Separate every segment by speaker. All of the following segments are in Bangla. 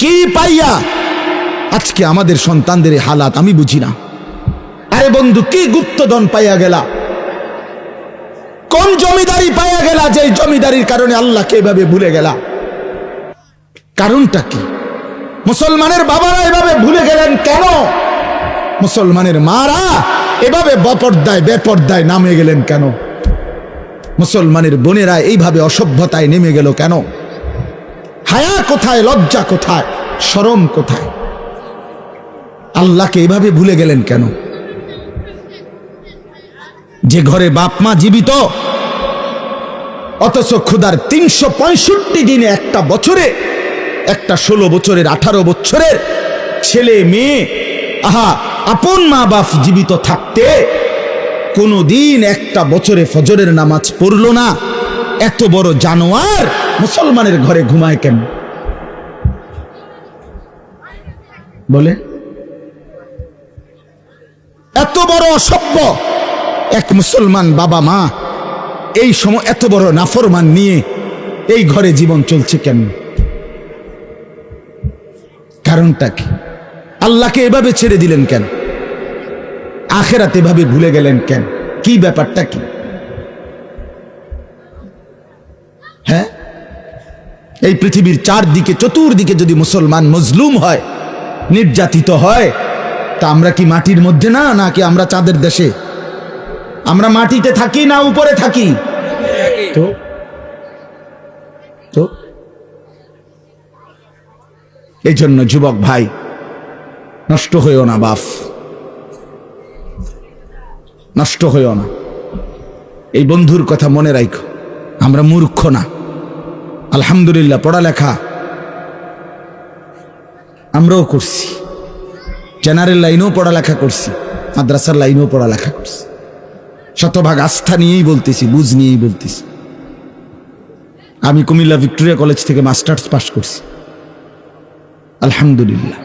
Speaker 1: কি পাইয়া আজকে আমাদের সন্তানদের এই হালাত আমি বুঝি না। আরে বন্ধু, কি গুপ্তধন পাইয়া গেলা, কোন জমিদারি পাইয়া গেলা যে জমিদারির কারণে আল্লাহকে এভাবে ভুলে গেলা? কারণটা কি? মুসলমানের বাবারা এভাবে ভুলে গেলেন কেন? মুসলমানের মারা এভাবে বেপর্দায় নামে গেলেন কেন? মুসলমানের বোনেরা এইভাবে অসভ্যতায় নেমে গেল কেন? হায়া কোথায়, লজ্জা কোথায়, শরম কোথায়? আল্লাহকে এভাবে ভুলে গেলেন কেন? যে ঘরে বাপ মা জীবিত, অথচ ক্ষুধার 365 দিনে একটা বছরে, একটা 16 বছরের 18 বছরের ছেলে মেয়ে, আপন মা বাপ জীবিত থাকতে কোনদিন একটা বছরে ফজরের নামাজ পড়লো না। এত বড় জানোয়ার মুসলমানের ঘরে ঘুমায় কেন? বলে এত বড় অসভ্য এক মুসলমান বাবা মা এই সময় এত বড় নাফরমান নিয়ে এই ঘরে জীবন চলছে কেন? কারণটা কি? আল্লাহকে এভাবে ছেড়ে দিলেন কেন? আখিরাত এভাবে ভুলে গেলেন কেন? কি ব্যাপারটা কি? হ্যাঁ, এই পৃথিবীর চারদিকে চতুর্দিকে যদি মুসলমান মজলুম হয়, নির্যাতিত হয়, তা আমরা কি মাটির মধ্যে না, নাকি আমরা চাঁদের দেশে? আমরা মাটিতে থাকি না উপরে থাকি? তো এই জন্য যুবক ভাই, নষ্ট হইও না বাপ, নষ্ট হইও না। এই বন্ধুর কথা মনে রাখো, আমরা মূর্খ না। আলহামদুলিল্লাহ, পড়ালেখা আমরাও করছি, জেনারেল লাইনেও পড়ালেখা করছি, মাদ্রাসার লাইনেও পড়ালেখা করছি। শতভাগ আস্থা নিয়েই বলতেছি, বুঝ নিয়েই বলতেছি। আমি কুমিল্লা ভিক্টোরিয়া কলেজ থেকে মাস্টার্স পাস করছি, আলহামদুলিল্লাহ।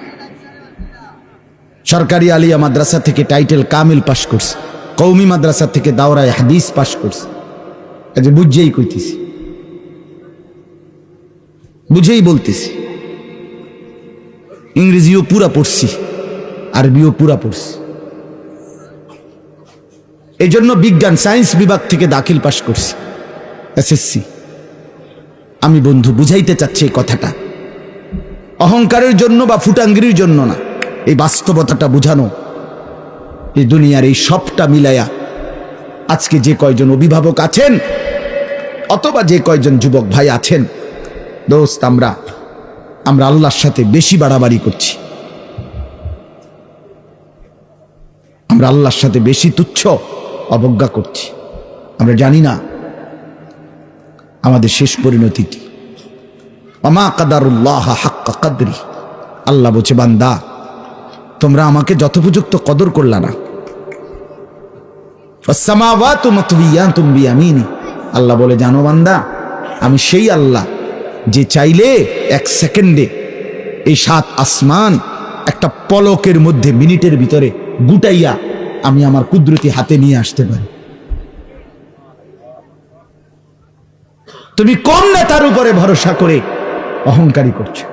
Speaker 1: সরকারি আলিয়া মাদ্রাসা থেকে টাইটেল কামিল পাস করছি, কওমি মাদ্রাসা থেকে দাওরায়ে হাদিস পাস করছি। বুঝেই কইতেছি, বুঝেই বলতেছি। ইংরেজিও পুরা পড়ছি, আরবিও পুরা পড়ছি। এই জন্য বিজ্ঞান সায়েন্স বিভাগ থেকে দাখিল পাস করছি, এসএসসি। আমি বন্ধু বুঝাইতে চাচ্ছি এই কথাটা অহংকারের জন্য বা ফুটাঙ্গিরির জন্য না, এই বাস্তবতাটা বুঝানো। এই দুনিয়ার এই সবটা মিলাইয়া আজকে যে কয়জন অভিভাবক আছেন অথবা যে কয়জন যুবক ভাই আছেন, দোস্ত, আমরা আল্লাহর সাথে বেশি বাড়াবাড়ি করছি। আমরা আল্লাহর সাথে বেশি তুচ্ছ অবজ্ঞা করছি। আমরা জানি না আমাদের শেষ পরিণতি কি। ওমা কাদারুল্লাহ হাক্কা কদরি, আল্লাহ বলছে, বান্দা তোমরা আমাকে যথোপযুক্ত কদর করলা না। ওয়াসসামাওয়াতু মাতওয়িয়াতুম বিয়ামিনি, আল্লাহ বলে, জানো বান্দা, আমি সেই আল্লাহ যে চাইলে এক সেকেন্ডে এই 7 আসমান একটা পলকের মধ্যে, মিনিটের ভিতরে গুটাইয়া আমি আমার কুদরতি হাতে নিয়ে আসতে পারি। তুমি কোন নেতার উপরে ভরসা করে অহংকারী করছো?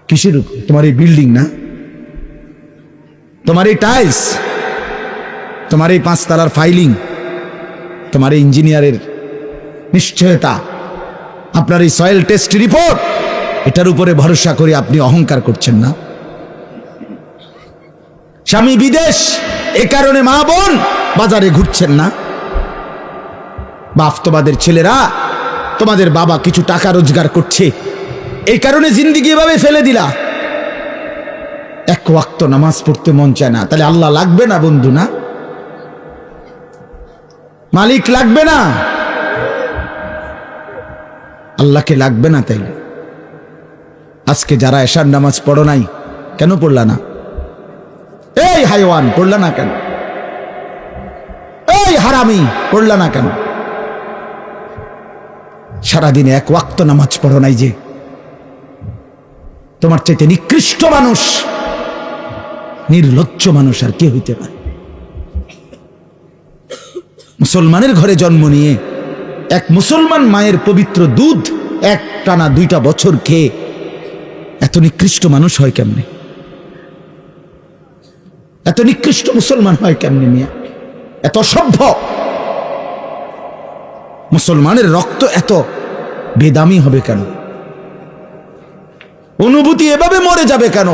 Speaker 1: কিসের উপর? তোমার এই বিল্ডিং না, তোমার এই টাইলস, তোমার এই 5 তলার ফাইলিং, তোমার এই ইঞ্জিনিয়ারের নিশ্চয়তা, আপনার এই সয়েল টেস্ট রিপোর্ট, এটার উপরে ভরসা করে আপনি অহংকার করছেন না? স্বামী বিদেশ, এ কারণে মা বোন বাজারে ঘুরছেন না? বাস্তবাদের ছেলেরা, তোমাদের বাবা কিছু টাকা রোজগার করছে, এই কারণে জিন্দিগি এভাবে ফেলে দিলা। এক ওয়াক্ত নামাজ পড়তে মন চায় না, তাহলে আল্লাহ লাগবে না বন্ধু? না, মালিক লাগবে না? আল্লাহকে লাগবে না? তাইলে আজকে যারা এশার নামাজ পড়ো নাই, কেন পড়লা না? এই হাইওয়ান, পড়লা না কেন? এই হারামি, পড়লা না কেন? সারাদিনে এক ওয়াক্ত নামাজ পড়ো নাই যে? তোমার চাইতে নিকৃষ্ট মানুষ, নির্লজ্জ মানুষ আর কে হইতে পারে? মুসলমানের ঘরে জন্ম নিয়ে এক মুসলমান মায়ের পবিত্র দুধ একটানা 2টা বছর খেয়ে এত নিকৃষ্ট মানুষ হয় কেমনে? এত নিকৃষ্ট মুসলমান হয় কেমনে মিয়া? এত সভ্য মুসলমানের রক্ত এত বেদামি হবে কেন? অনুভূতি এভাবে মরে যাবে কেন?